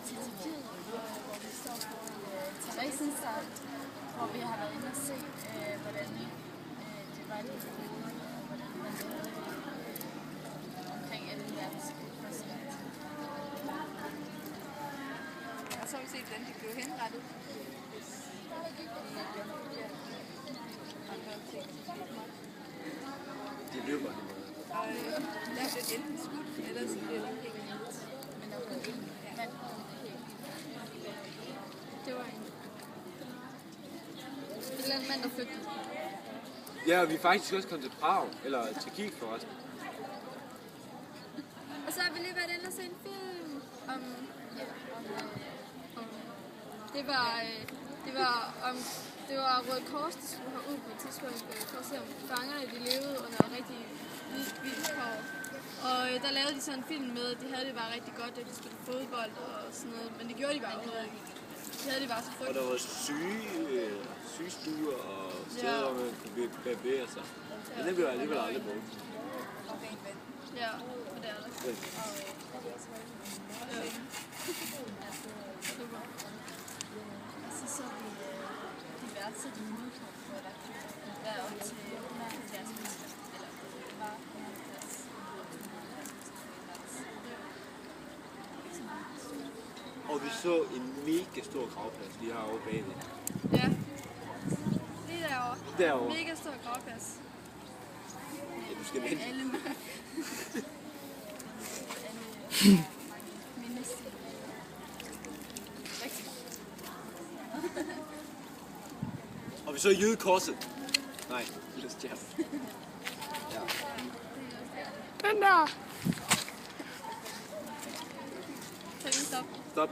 til Tyrkiet, hvor vi står på Theresienstadt, hvor vi har været inde og se, hvordan det var lige på og hvordan man lavede det omkring 2. verdenskrig. Og så har vi set, hvordan de blev henrettet. De blev bare Og der blev enten skudt, eller så blev de hængt. Men der var en mand, det var en eller anden mand, der flygtede. Ja, og vi er faktisk også kommet til Prag, eller til Kiev forresten. Og så har vi lige været inde og se en film om det var Røde Kors, der skulle have ud på et tidspunkt for at se om fangerne de levede under rigtig vilkår. Og der lavede de sådan en film med, at de havde det bare rigtig godt, at de spillede fodbold og sådan noget, men det gjorde de bare ikke. De havde det bare så frygteligt. Og der var sygestuer og steder, hvor man kunne bevæge sig. Men det blev alligevel aldrig brugt. Ja, og det er det. Super. Og så så vi diverse muligheder, der er op til 170 mennesker, eller var 170. Og vi så en mega stor gravplads lige herovre bagved. Ja, lige derovre. Derovre. Mega stor gravplads. Ja, du skal vente. Alle mindeste. Rigtig godt. Og vi så jødekorset. Nej, Lystjern. Ja. Den der. Kan vi stoppe? Stop.